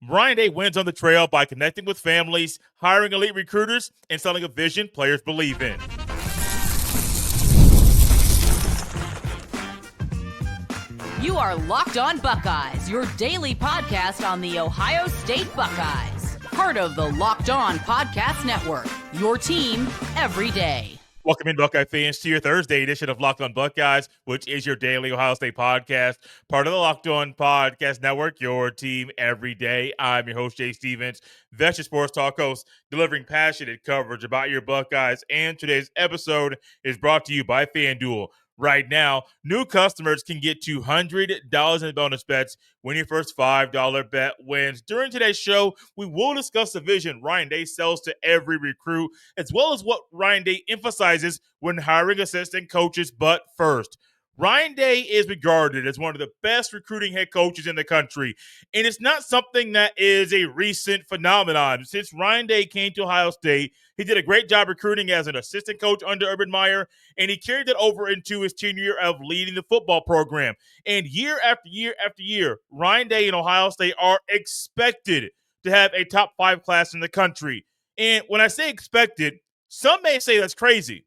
Ryan Day wins on the trail by connecting with families, hiring elite recruiters, and selling a vision players believe in. You are Locked On Buckeyes, your daily podcast on the Ohio State Buckeyes. Part of the Locked On Podcast Network, your team every day. Welcome in, Buckeye fans, to your Thursday edition of Locked On Buckeyes, which is your daily Ohio State podcast, part of the Locked On Podcast Network, your team every day. I'm your host, Jay Stevens, veteran sports talk host, delivering passionate coverage about your Buckeyes. And today's episode is brought to you by FanDuel. Right now, new customers can get $200 in bonus bets when your first $5 bet wins. During today's show, we will discuss the vision Ryan Day sells to every recruit, as well as what Ryan Day emphasizes when hiring assistant coaches. But first, Ryan Day is regarded as one of the best recruiting head coaches in the country, and it's not something that is a recent phenomenon. Since Ryan Day came to Ohio State, he did a great job recruiting as an assistant coach under Urban Meyer, and he carried that over into his tenure of leading the football program. And year after year after year, Ryan Day and Ohio State are expected to have a top 5 class in the country. And when I say expected, some may say that's crazy.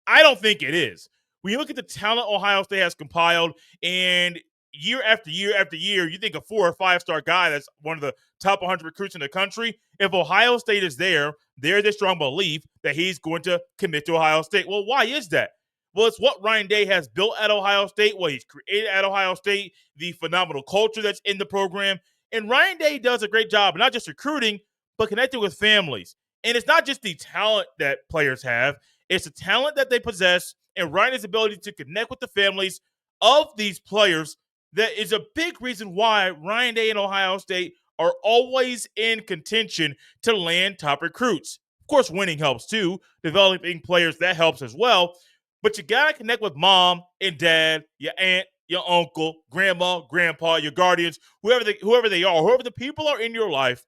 I don't think it is. When you look at the talent Ohio State has compiled, and year after year after year, you think a 4 or 5 star guy that's one of the top 100 recruits in the country. If Ohio State is there, there's a strong belief that he's going to commit to Ohio State. Well, why is that? Well, it's what Ryan Day has built at Ohio State, what he's created at Ohio State, the phenomenal culture that's in the program. And Ryan Day does a great job, not just recruiting, but connecting with families. And it's not just the talent that players have, it's the talent that they possess, and Ryan's ability to connect with the families of these players. That is a big reason why Ryan Day and Ohio State are always in contention to land top recruits. Of course, winning helps too. Developing players, that helps as well. But you got to connect with mom and dad, your aunt, your uncle, grandma, grandpa, your guardians, whoever they are, whoever the people are in your life.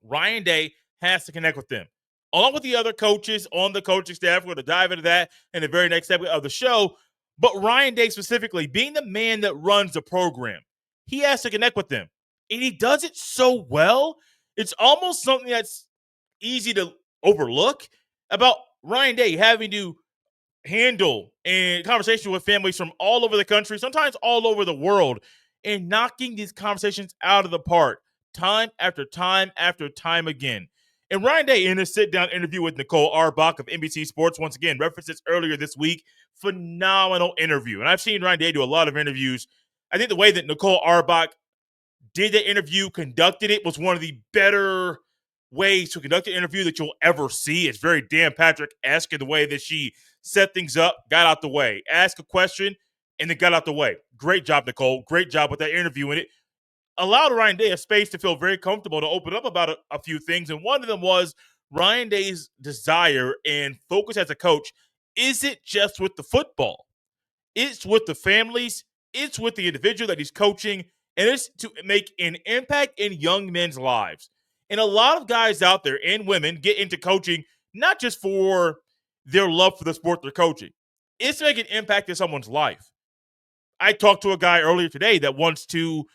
Ryan Day has to connect with them. Along with the other coaches on the coaching staff. We're going to dive into that in the very next segment of the show. But Ryan Day specifically, being the man that runs the program, he has to connect with them. And he does it so well, it's almost something that's easy to overlook about Ryan Day having to handle and conversation with families from all over the country, sometimes all over the world, and knocking these conversations out of the park time after time after time again. And Ryan Day, in a sit-down interview with Nicole Auerbach of NBC Sports, once again, referenced this earlier this week, phenomenal interview. And I've seen Ryan Day do a lot of interviews. I think the way that Nicole Auerbach did the interview, conducted it, was one of the better ways to conduct an interview that you'll ever see. It's very Dan Patrick-esque in the way that she set things up, got out the way, asked a question, and then got out the way. Great job, Nicole. Great job with that interview. And it allowed Ryan Day a space to feel very comfortable to open up about a few things. And one of them was Ryan Day's desire and focus as a coach isn't just with the football. It's with the families. It's with the individual that he's coaching. And it's to make an impact in young men's lives. And a lot of guys out there and women get into coaching not just for their love for the sport they're coaching. It's to make an impact in someone's life. I talked to a guy earlier today that wants to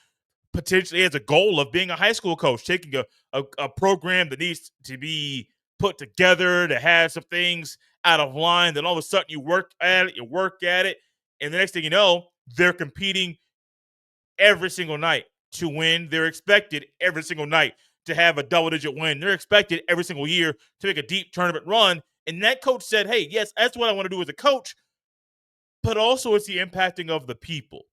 potentially has a goal of being a high school coach, taking a program that needs to be put together, to have some things out of line. Then all of a sudden you work at it, and the next thing you know, they're competing every single night to win. They're expected every single night to have a double-digit win. They're expected every single year to make a deep tournament run. And that coach said, hey, yes, that's what I want to do as a coach, but also it's the impacting of the people.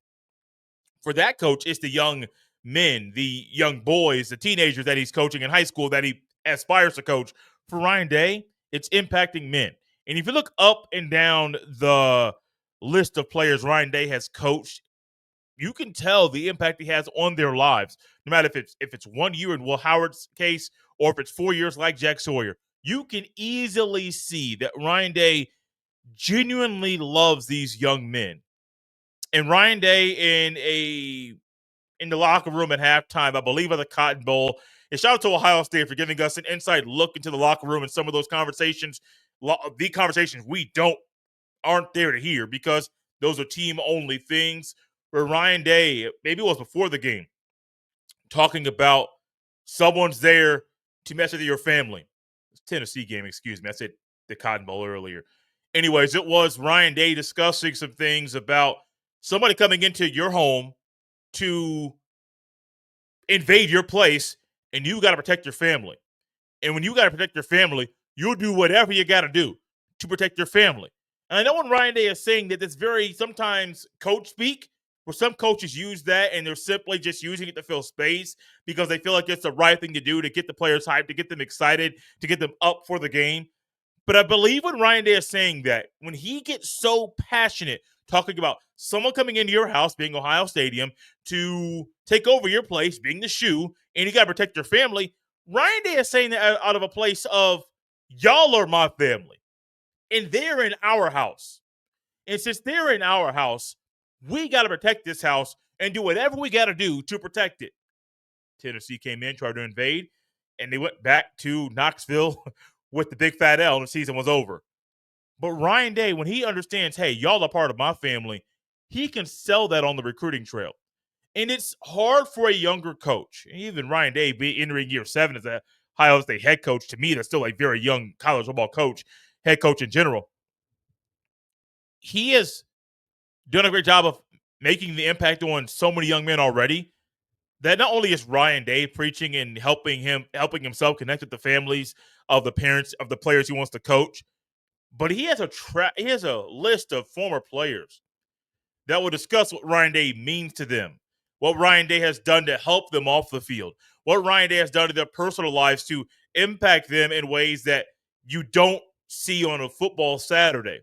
For that coach, it's the young men, the young boys, the teenagers that he's coaching in high school that he aspires to coach. For Ryan Day, it's impacting men. And if you look up and down the list of players Ryan Day has coached, you can tell the impact he has on their lives, no matter if it's 1 year in Will Howard's case or if it's 4 years like Jack Sawyer. You can easily see that Ryan Day genuinely loves these young men. And Ryan Day in the locker room at halftime, I believe at the Cotton Bowl, and shout out to Ohio State for giving us an inside look into the locker room and some of those conversations, the conversations we aren't there to hear because those are team-only things. Where Ryan Day, maybe it was before the game, talking about someone's there to mess with your family. Tennessee game, excuse me. I said the Cotton Bowl earlier. Anyways, it was Ryan Day discussing some things about somebody coming into your home to invade your place, and you got to protect your family. And when you got to protect your family, you'll do whatever you got to do to protect your family. And I know when Ryan Day is saying that it's very sometimes coach speak, where some coaches use that and they're simply just using it to fill space because they feel like it's the right thing to do to get the players hyped, to get them excited, to get them up for the game. But I believe when Ryan Day is saying that, when he gets so passionate talking about someone coming into your house, being Ohio Stadium, to take over your place, being the shoe, and you got to protect your family, Ryan Day is saying that out of a place of, y'all are my family, and they're in our house. And since they're in our house, we got to protect this house and do whatever we got to do to protect it. Tennessee came in, tried to invade, and they went back to Knoxville with the big fat L, and the season was over. But Ryan Day, when he understands, hey, y'all are part of my family, he can sell that on the recruiting trail. And it's hard for a younger coach, even Ryan Day, be entering year 7 as a Ohio State head coach. To me, that's still a very young college football coach, head coach in general. He has done a great job of making the impact on so many young men already, that not only is Ryan Day preaching and helping himself connect with the families of the parents of the players he wants to coach, but he has a list of former players that will discuss what Ryan Day means to them, what Ryan Day has done to help them off the field, what Ryan Day has done to their personal lives to impact them in ways that you don't see on a football Saturday.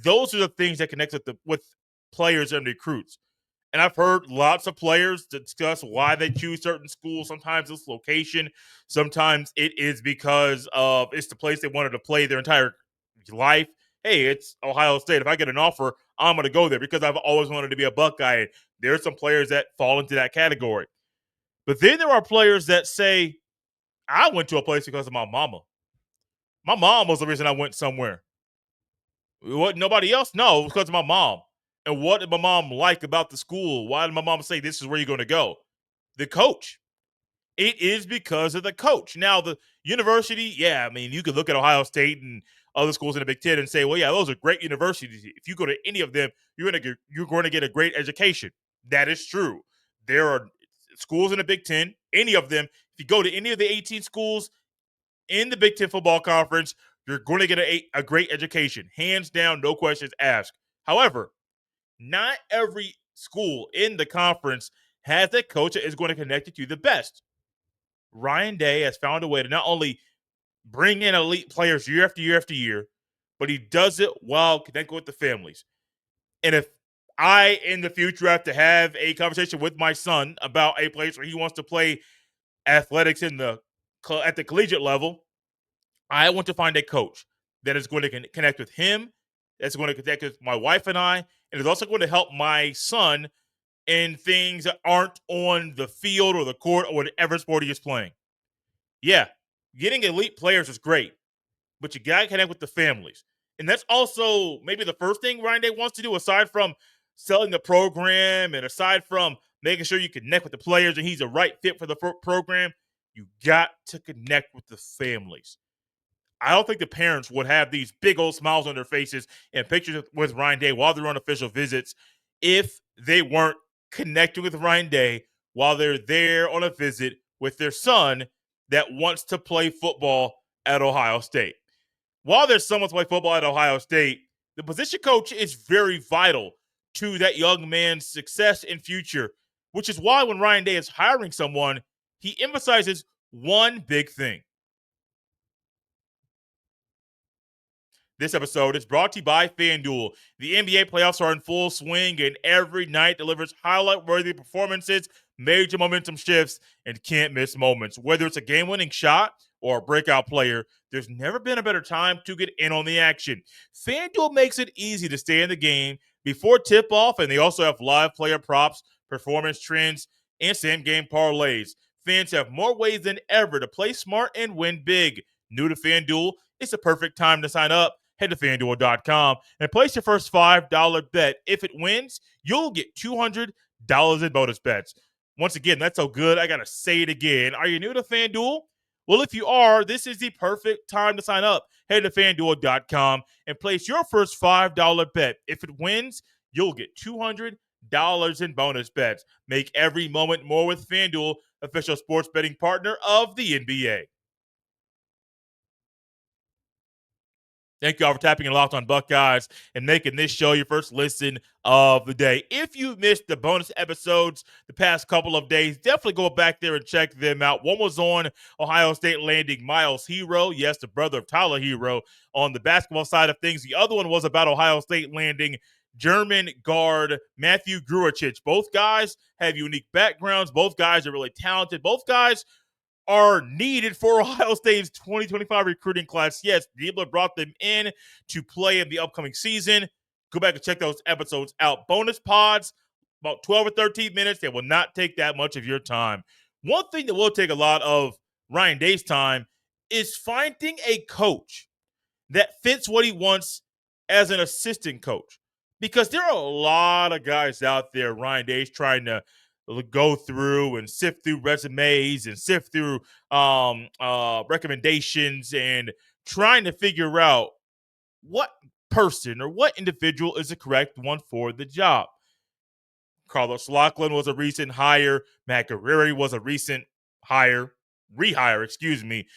Those are the things that connect with players and recruits. And I've heard lots of players discuss why they choose certain schools. Sometimes it's location. Sometimes it is because it's the place they wanted to play their entire life. Hey, it's Ohio State. If I get an offer, I'm going to go there because I've always wanted to be a Buckeye. There are some players that fall into that category. But then there are players that say, I went to a place because of my mama. My mom was the reason I went somewhere. What, nobody else? No, it was because of my mom. And what did my mom like about the school? Why did my mom say this is where you're going to go? The coach. It is because of the coach. Now, the university, yeah, I mean, you could look at Ohio State and other schools in the Big Ten and say, well, yeah, those are great universities. If you go to any of them, you're going to get a great education. That is true. There are schools in the Big Ten, any of them. If you go to any of the 18 schools in the Big Ten Football Conference, you're going to get a great education. Hands down, no questions asked. However, not every school in the conference has a coach that is going to connect you to the best. Ryan Day has found a way to not only bring in elite players year after year after year, but he does it while connecting with the families. And if I, in the future, have to have a conversation with my son about a place where he wants to play athletics at the collegiate level, I want to find a coach that is going to connect with him, that's going to connect with my wife and I, and is also going to help my son in things that aren't on the field or the court or whatever sport he is playing. Yeah, getting elite players is great, but you got to connect with the families. And that's also maybe the first thing Ryan Day wants to do, aside from selling the program and aside from making sure you connect with the players and he's a right fit for the program. You got to connect with the families. I don't think the parents would have these big old smiles on their faces and pictures with Ryan Day while they're on official visits if they weren't connecting with Ryan Day while they're there on a visit with their son that wants to play football at Ohio State. While there's someone to play football at Ohio State, the position coach is very vital to that young man's success and future, which is why when Ryan Day is hiring someone, he emphasizes one big thing. This episode is brought to you by FanDuel. The NBA playoffs are in full swing, and every night delivers highlight-worthy performances, major momentum shifts, and can't-miss moments. Whether it's a game-winning shot or a breakout player, there's never been a better time to get in on the action. FanDuel makes it easy to stay in the game before tip-off, and they also have live player props, performance trends, and same-game parlays. Fans have more ways than ever to play smart and win big. New to FanDuel, it's the perfect time to sign up. Head to FanDuel.com and place your first $5 bet. If it wins, you'll get $200 in bonus bets. Once again, that's so good, I got to say it again. Are you new to FanDuel? Well, if you are, this is the perfect time to sign up. Head to FanDuel.com and place your first $5 bet. If it wins, you'll get $200 in bonus bets. Make every moment more with FanDuel, official sports betting partner of the NBA. Thank you all for tapping and Locked on Buckeyes and making this show your first listen of the day. If you missed the bonus episodes the past couple of days, definitely go back there and check them out. One was on Ohio State landing Miles Hero, yes, the brother of Tyler Hero, on the basketball side of things. The other one was about Ohio State landing German guard Matthew Grujic. Both guys have unique backgrounds. Both guys are really talented. Both guys are needed for Ohio State's 2025 recruiting class. Yes, Diebler brought them in to play in the upcoming season. Go back and check those episodes out. Bonus pods, about 12 or 13 minutes. They will not take that much of your time. One thing that will take a lot of Ryan Day's time is finding a coach that fits what he wants as an assistant coach. Because there are a lot of guys out there, Ryan Day's trying to go through and sift through resumes and sift through recommendations and trying to figure out what person or what individual is the correct one for the job. Carlos Lachlan was a recent hire. Matt Guerreri was a recent rehire, excuse me.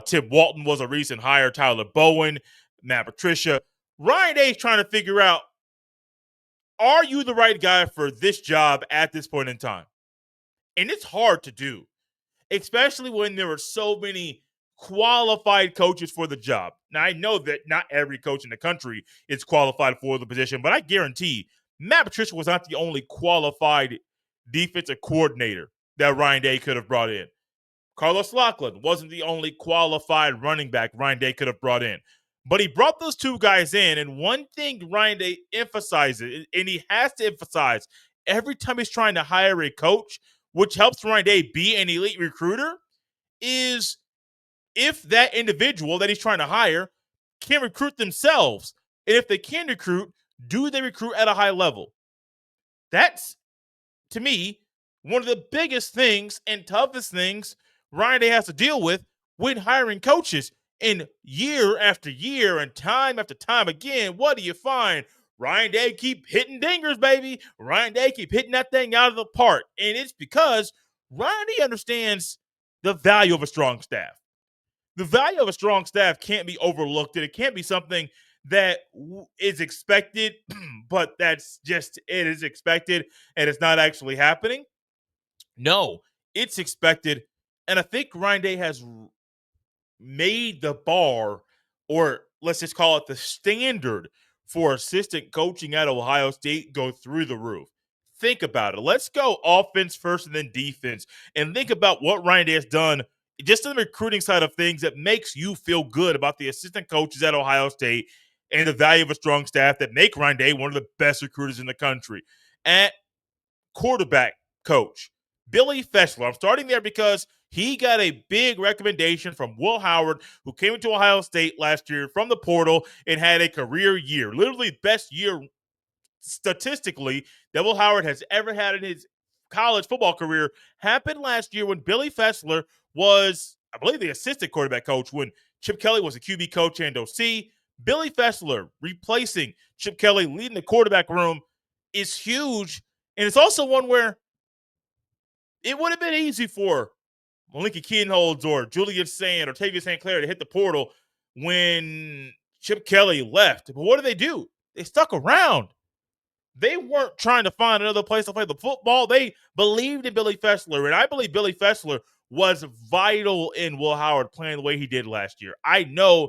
Tim Walton was a recent hire. Tyler Bowen, Matt Patricia. Ryan Day is trying to figure out, are you the right guy for this job at this point in time? And it's hard to do, especially when there are so many qualified coaches for the job. Now, I know that not every coach in the country is qualified for the position, but I guarantee Matt Patricia was not the only qualified defensive coordinator that Ryan Day could have brought in. Carlos Lachlan wasn't the only qualified running back Ryan Day could have brought in. But he brought those two guys in, and one thing Ryan Day emphasizes, and he has to emphasize every time he's trying to hire a coach, which helps Ryan Day be an elite recruiter, is if that individual that he's trying to hire can recruit themselves. And if they can recruit, do they recruit at a high level? That's, to me, one of the biggest things and toughest things Ryan Day has to deal with when hiring coaches. And year after year and time after time again, what do you find? Ryan Day keep hitting dingers, baby. Ryan Day keep hitting that thing out of the park. And it's because Ryan Day understands the value of a strong staff. The value of a strong staff can't be overlooked, and it can't be something that is expected, but that's just, it is expected and it's not actually happening. No, it's expected. And I think Ryan Day has made the bar, or let's just call it the standard, for assistant coaching at Ohio State go through the roof. Think about it. Let's go offense first and then defense. And think about what Ryan Day has done just on the recruiting side of things that makes you feel good about the assistant coaches at Ohio State and the value of a strong staff that make Ryan Day one of the best recruiters in the country. At quarterback coach, Billy Fessler. I'm starting there because he got a big recommendation from Will Howard, who came into Ohio State last year from the portal and had a career year, literally best year statistically that Will Howard has ever had in his college football career, happened last year when Billy Fessler was, I believe, the assistant quarterback coach when Chip Kelly was a QB coach and OC. Billy Fessler replacing Chip Kelly, leading the quarterback room, is huge. And it's also one where it would have been easy for Malinky Keenholz or Julian Sand or Tavius St. Clair to hit the portal when Chip Kelly left. But what do? They stuck around. They weren't trying to find another place to play the football. They believed in Billy Fessler, and I believe Billy Fessler was vital in Will Howard playing the way he did last year. I know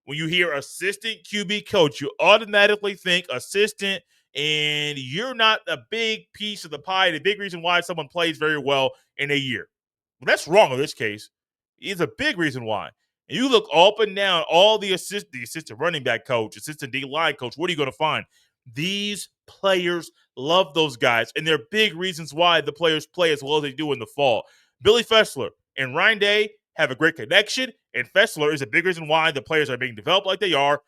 when you hear assistant QB coach, you automatically think assistant, and you're not a big piece of the pie, the big reason why someone plays very well in a year. Well, that's wrong in this case. It's a big reason why. And you look up and down all the assistant running back coach, assistant D-line coach, what are you going to find? These players love those guys, and they're big reasons why the players play as well as they do in the fall. Billy Fessler and Ryan Day have a great connection, and Fessler is a big reason why the players are being developed like they are.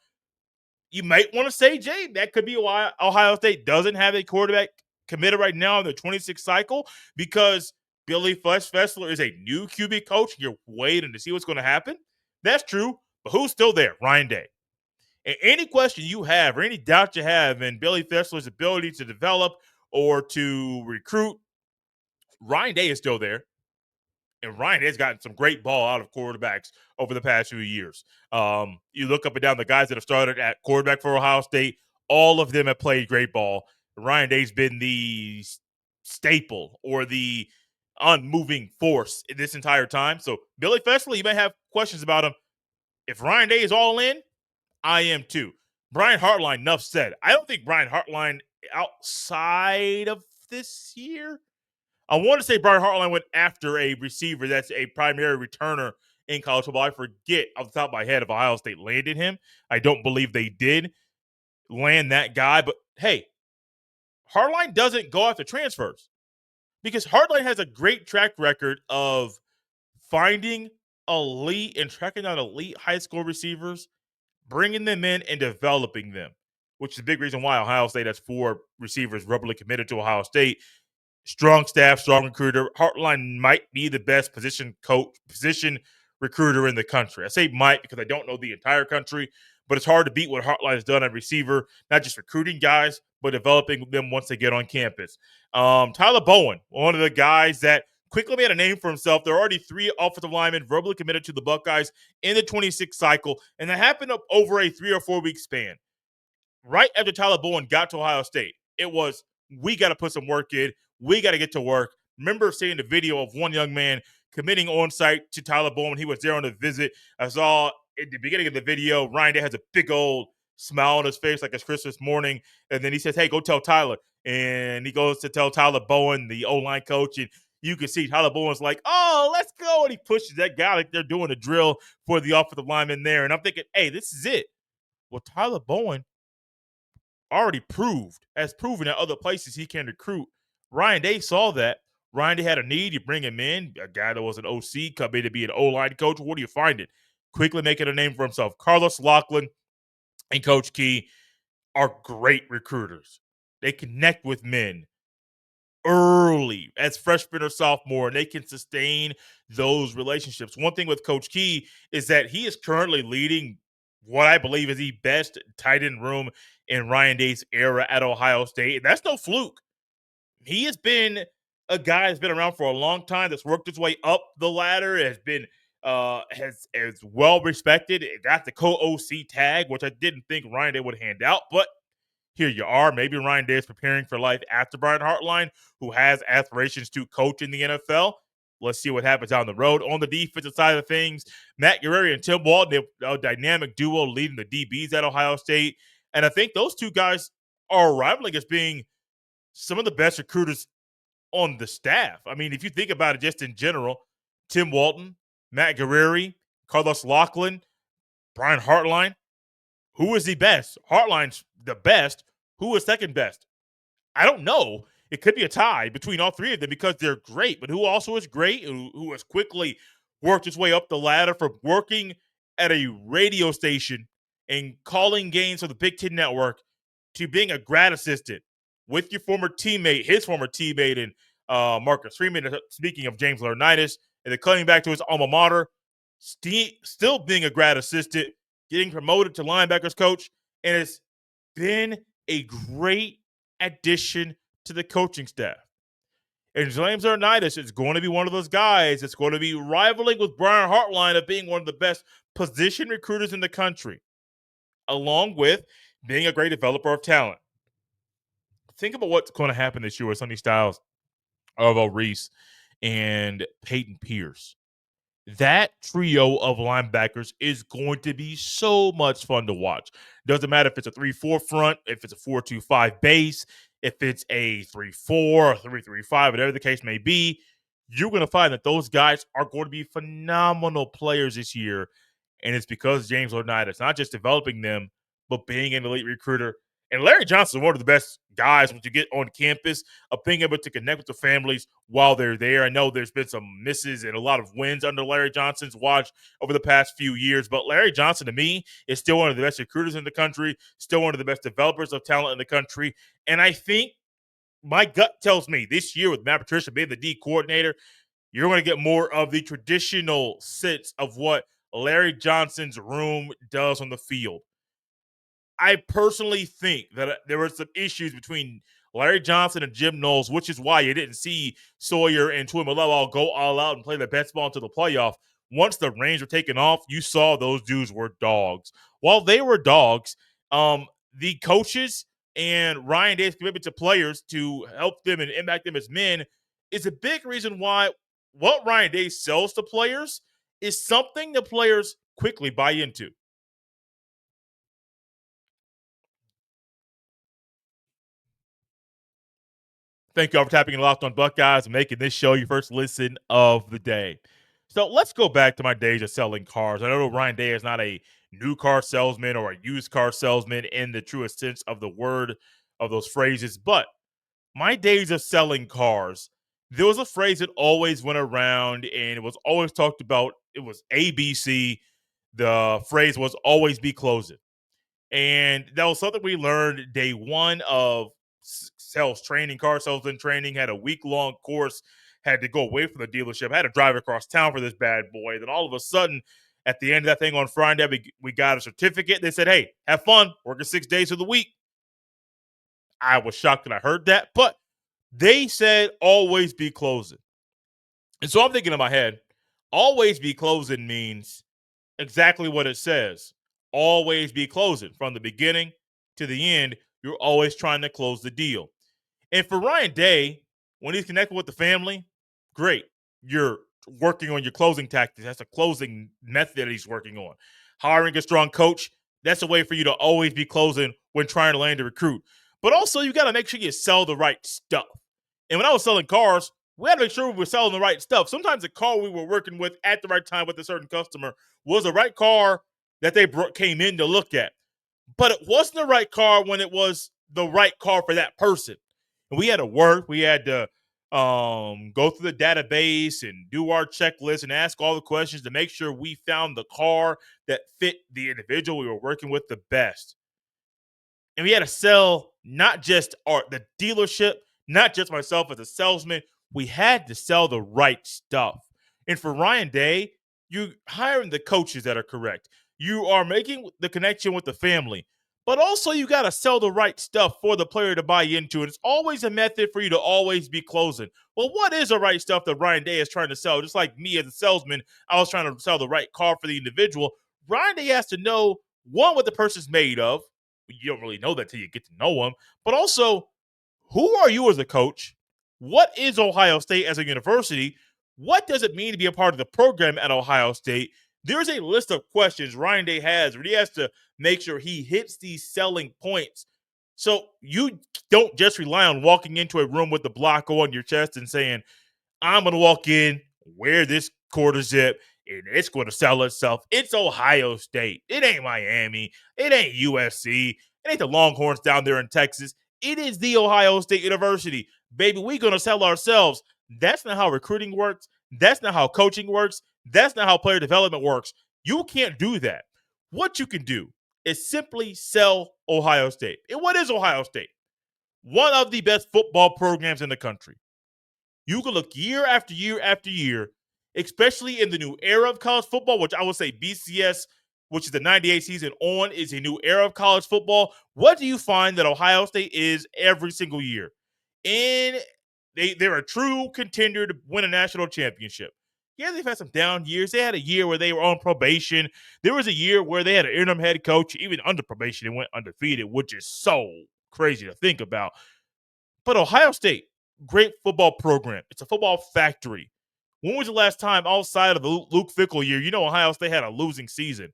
You might want to say, Jay, that could be why Ohio State doesn't have a quarterback committed right now in the 26th cycle, because Billy Fessler is a new QB coach. You're waiting to see what's going to happen. That's true, but who's still there? Ryan Day. And any question you have or any doubt you have in Billy Fessler's ability to develop or to recruit, Ryan Day is still there. And Ryan has gotten some great ball out of quarterbacks over the past few years. You look up and down the guys that have started at quarterback for Ohio State, all of them have played great ball. Ryan Day's been the staple or the unmoving force in this entire time. So Billy Fessler, you may have questions about him. If Ryan Day is all in, I am too. Brian Hartline, enough said. I don't think Brian Hartline outside of this year. I want to say Brian Hartline went after a receiver that's a primary returner in college football. I forget off the top of my head if Ohio State landed him. I don't believe they did land that guy. But hey, Hartline doesn't go after transfers because Hartline has a great track record of finding elite and tracking down elite high school receivers, bringing them in and developing them, which is a big reason why Ohio State has 4 receivers rubberly committed to Ohio State. Strong staff, strong recruiter. Hartline might be the best position recruiter in the country. I say might because I don't know the entire country, but it's hard to beat what Hartline has done at receiver, not just recruiting guys, but developing them once they get on campus. Tyler Bowen, one of the guys that quickly made a name for himself. There are already 3 offensive linemen verbally committed to the Buckeyes in the 26 cycle, and that happened over a 3 or 4 week span. Right after Tyler Bowen got to Ohio State, it was, we got to put some work in. We got to get to work. Remember seeing the video of one young man committing on site to Tyler Bowen. He was there on a visit. I saw at the beginning of the video, Ryan Day has a big old smile on his face like it's Christmas morning. And then he says, hey, go tell Tyler. And he goes to tell Tyler Bowen, the O-line coach, and you can see Tyler Bowen's like, oh, let's go. And he pushes that guy like they're doing a drill for the offensive lineman there. And I'm thinking, hey, this is it. Well, Tyler Bowen already has proven at other places he can recruit. Ryan Day saw that. Ryan Day had a need. You bring him in, a guy that was an OC, come in to be an O-line coach. What do you find it? Quickly making a name for himself. Carlos Lachlan and Coach Key are great recruiters. They connect with men early as freshman or sophomore, and they can sustain those relationships. One thing with Coach Key is that he is currently leading what I believe is the best tight end room in Ryan Day's era at Ohio State. And that's no fluke. He has been a guy that's been around for a long time, that's worked his way up the ladder, has been has well respected. It got the co-OC tag, which I didn't think Ryan Day would hand out, but here you are. Maybe Ryan Day is preparing for life after Brian Hartline, who has aspirations to coach in the NFL. Let's see what happens down the road. On the defensive side of things, Matt Guerrero and Tim Walton, a dynamic duo leading the DBs at Ohio State. And I think those two guys are rivaling as being some of the best recruiters on the staff. I mean, if you think about it just in general, Tim Walton, Matt Guerrero, Carlos Lachlan, Brian Hartline, who is the best? Hartline's the best. Who is second best? I don't know. It could be a tie between all 3 of them because they're great. But who also is great, who has quickly worked his way up the ladder from working at a radio station and calling games for the Big Ten Network to being a grad assistant with your former teammate, his former teammate in Marcus Freeman, speaking of James Laurinaitis, and then coming back to his alma mater, still being a grad assistant, getting promoted to linebackers coach, and it's been a great addition to the coaching staff. And James Laurinaitis is going to be one of those guys that's going to be rivaling with Brian Hartline of being one of the best position recruiters in the country, along with being a great developer of talent. Think about what's going to happen this year with Sonny Styles, Arvo Reese, and Peyton Pierce. That trio of linebackers is going to be so much fun to watch. Doesn't matter if it's a 3-4 front, if it's a 4-2-5 base, if it's a 3-4 or 3-3-5, whatever the case may be, you're going to find that those guys are going to be phenomenal players this year. And it's because James Laurinaitis, not just developing them, but being an elite recruiter. And Larry Johnson is one of the best guys when you get on campus of being able to connect with the families while they're there. I know there's been some misses and a lot of wins under Larry Johnson's watch over the past few years, but Larry Johnson, to me, is still one of the best recruiters in the country, still one of the best developers of talent in the country. And I think my gut tells me this year with Matt Patricia being the D coordinator, you're going to get more of the traditional sense of what Larry Johnson's room does on the field. I personally think that there were some issues between Larry Johnson and Jim Knowles, which is why you didn't see Sawyer and Tuimoloau go all out and play the best ball into the playoff. Once the reins were taken off, you saw those dudes were dogs. While they were dogs, the coaches and Ryan Day's commitment to players to help them and impact them as men is a big reason why what Ryan Day sells to players is something the players quickly buy into. Thank you all for tapping in Locked on Buckeyes and making this show your first listen of the day. So let's go back to my days of selling cars. I know Ryan Day is not a new car salesman or a used car salesman in the truest sense of the word of those phrases, but my days of selling cars, there was a phrase that always went around and it was always talked about. It was ABC. The phrase was always be closing. And that was something we learned day one of sales training, car salesman training, had a week-long course, had to go away from the dealership, had to drive across town for this bad boy. Then all of a sudden, at the end of that thing on Friday, we got a certificate. They said, hey, have fun, working 6 days of the week. I was shocked that I heard that, but they said always be closing. And so I'm thinking in my head, always be closing means exactly what it says. Always be closing from the beginning to the end. You're always trying to close the deal. And for Ryan Day, when he's connected with the family, great. You're working on your closing tactics. That's a closing method that he's working on. Hiring a strong coach, that's a way for you to always be closing when trying to land a recruit. But also, you got to make sure you sell the right stuff. And when I was selling cars, we had to make sure we were selling the right stuff. Sometimes the car we were working with at the right time with a certain customer was the right car that they came in to look at. But it wasn't the right car when it was the right car for that person. And we had to work. We had to go through the database and do our checklist and ask all the questions to make sure we found the car that fit the individual we were working with the best. And we had to sell not just the dealership, not just myself as a salesman. We had to sell the right stuff. And for Ryan Day, you're hiring the coaches that are correct. You are making the connection with the family. But also, you got to sell the right stuff for the player to buy into. And it's always a method for you to always be closing. Well, what is the right stuff that Ryan Day is trying to sell? Just like me as a salesman, I was trying to sell the right car for the individual. Ryan Day has to know, one, what the person's made of. You don't really know that till you get to know them. But also, who are you as a coach? What is Ohio State as a university? What does it mean to be a part of the program at Ohio State? There's a list of questions Ryan Day has where he has to make sure he hits these selling points. So you don't just rely on walking into a room with the block on your chest and saying, I'm going to walk in, wear this quarter zip, and it's going to sell itself. It's Ohio State. It ain't Miami. It ain't USC. It ain't the Longhorns down there in Texas. It is the Ohio State University. Baby, we're going to sell ourselves. That's not how recruiting works. That's not how coaching works. That's not how player development works. You can't do that. What you can do is simply sell Ohio State. And what is Ohio State? One of the best football programs in the country. You can look year after year after year, especially in the new era of college football, which I would say BCS, which is the 98 season on, is a new era of college football. What do you find that Ohio State is every single year? And they're a true contender to win a national championship. Yeah, they've had some down years. They had a year where they were on probation. There was a year where they had an interim head coach, even under probation, and went undefeated, which is so crazy to think about. But Ohio State, great football program. It's a football factory. When was the last time outside of the Luke Fickell year, Ohio State had a losing season?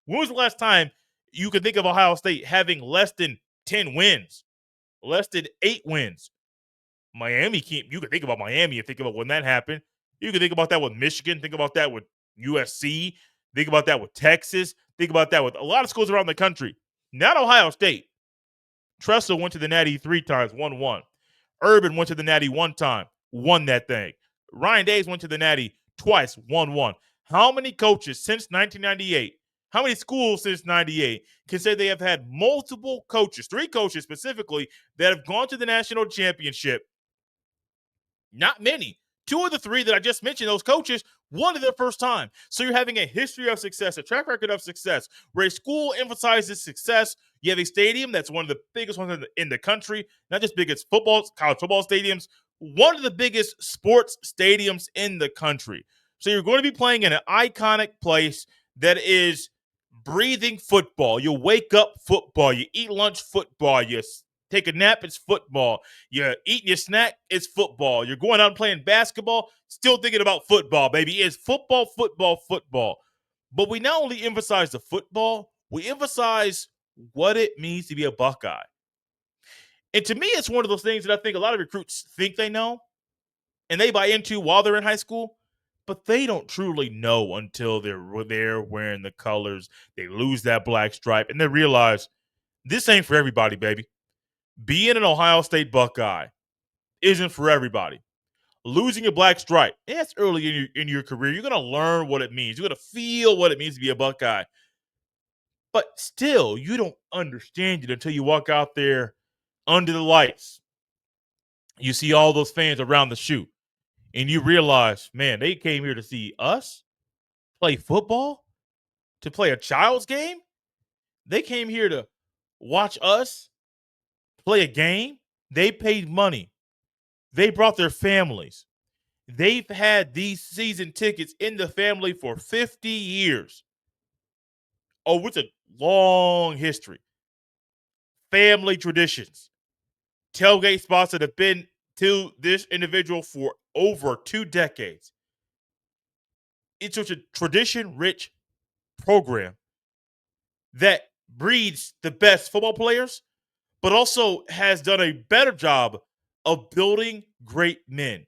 When was the last time you could think of Ohio State having less than 10 wins, less than 8 wins? Miami can't. You can think about Miami and think about when that happened. You can think about that with Michigan. Think about that with USC. Think about that with Texas. Think about that with a lot of schools around the country. Not Ohio State. Tressel went to the Natty 3 times, won 1. Urban went to the Natty 1 time, won that thing. Ryan Days went to the Natty twice, won 1. How many coaches since 1998 How many schools since 98 can say they have had multiple coaches, 3 coaches specifically, that have gone to the national championship? Not many. 2 of the 3 that I just mentioned, those coaches, won it their first time. So you're having a history of success, a track record of success, where a school emphasizes success. You have a stadium that's one of the biggest ones in the country, not just biggest college football stadiums, one of the biggest sports stadiums in the country. So you're going to be playing in an iconic place that is breathing football. You wake up football. You eat lunch football. You take a nap, it's football. You're eating your snack, it's football. You're going out and playing basketball, still thinking about football, baby. It's football, football, football. But we not only emphasize the football, we emphasize what it means to be a Buckeye. And to me, it's one of those things that I think a lot of recruits think they know and they buy into while they're in high school, but they don't truly know until they're there wearing the colors. They lose that black stripe and they realize this ain't for everybody, baby. Being an Ohio State Buckeye isn't for everybody. Losing a black stripe, it's early in your career. You're going to learn what it means. You're going to feel what it means to be a Buckeye. But still, you don't understand it until you walk out there under the lights. You see all those fans around the shoot, and you realize, man, they came here to see us play football, to play a child's game. They came here to watch us play a game. They paid money. They brought their families. They've had these season tickets in the family for 50 years. Oh, it's a long history. Family traditions. Tailgate spots that have been to this individual for over 2 decades. It's such a tradition-rich program that breeds the best football players, but also has done a better job of building great men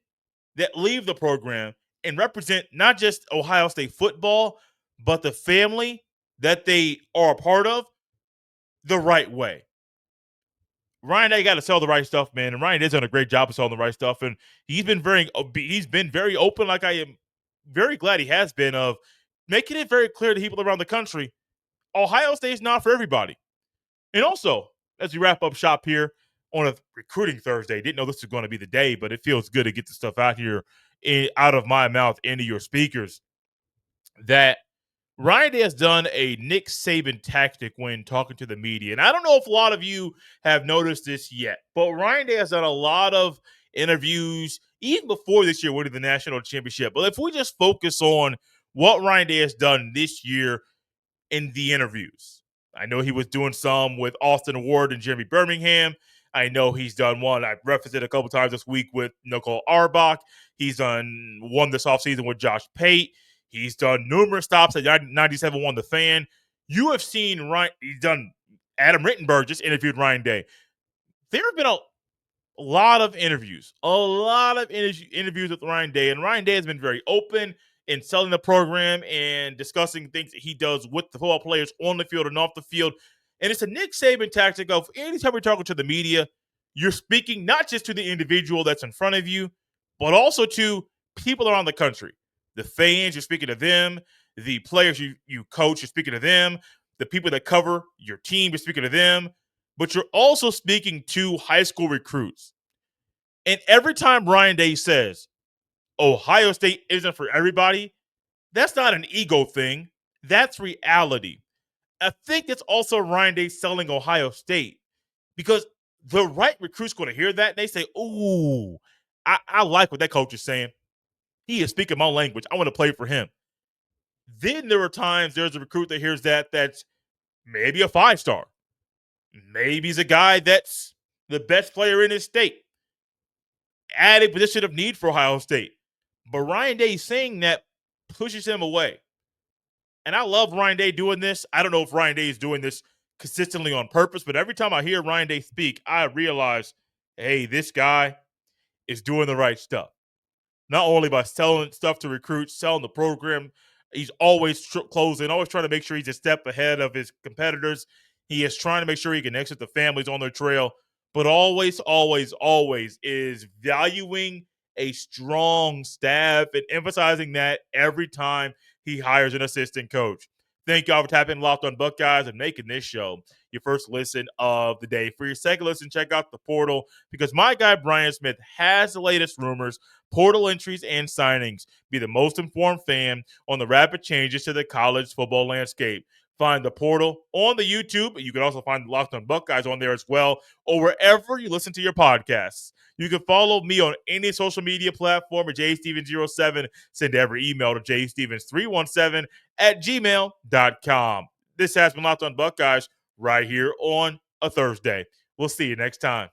that leave the program and represent not just Ohio State football, but the family that they are a part of the right way. Ryan Day got to sell the right stuff, man, and Ryan has done a great job of selling the right stuff, and he's been very open, like I am very glad he has been, of making it very clear to people around the country, Ohio State is not for everybody. And also, as we wrap up shop here on a recruiting Thursday, didn't know this was going to be the day, but it feels good to get the stuff out here, out of my mouth into your speakers, that Ryan Day has done a Nick Saban tactic when talking to the media. And I don't know if a lot of you have noticed this yet, but Ryan Day has done a lot of interviews even before this year winning the national championship. But if we just focus on what Ryan Day has done this year in the interviews, I know he was doing some with Austin Ward and Jeremy Birmingham. I know he's done one. I've referenced it a couple times this week with Nicole Auerbach. He's done one this offseason with Josh Pate. He's done numerous stops at 97.1 The Fan. You have seen Ryan. He's done. Adam Rittenberg just interviewed Ryan Day. There have been a lot of interviews, with Ryan Day, and Ryan Day has been very open in selling the program and discussing things that he does with the football players on the field and off the field. And it's a Nick Saban tactic of anytime you're talking to the media, you're speaking not just to the individual that's in front of you, but also to people around the country. The fans, you're speaking to them. The players you coach, you're speaking to them. The people that cover your team, you're speaking to them. But you're also speaking to high school recruits. And every time Ryan Day says, Ohio State isn't for everybody, that's not an ego thing. That's reality. I think that's also Ryan Day selling Ohio State, because the right recruit's going to hear that and they say, ooh, I like what that coach is saying. He is speaking my language. I want to play for him. Then there are times there's a recruit that hears that's maybe a 5-star. Maybe he's a guy that's the best player in his state. Added position of need for Ohio State. But Ryan Day saying that pushes him away. And I love Ryan Day doing this. I don't know if Ryan Day is doing this consistently on purpose, but every time I hear Ryan Day speak, I realize, hey, this guy is doing the right stuff. Not only by selling stuff to recruits, selling the program, he's always closing, always trying to make sure he's a step ahead of his competitors. He is trying to make sure he can exit the families on their trail, but always, always, always is valuing a strong staff and emphasizing that every time he hires an assistant coach. Thank y'all for tapping Locked on Buckeyes and making this show your first listen of the day. For your second listen, check out the portal because my guy Brian Smith has the latest rumors, portal entries, and signings. Be the most informed fan on the rapid changes to the college football landscape. Find the portal on the YouTube. You can also find Locked on Buckeyes on there as well, or wherever you listen to your podcasts. You can follow me on any social media platform at jstevens07. Send every email to jstevens317@gmail.com. This has been Locked on Buckeyes right here on a Thursday. We'll see you next time.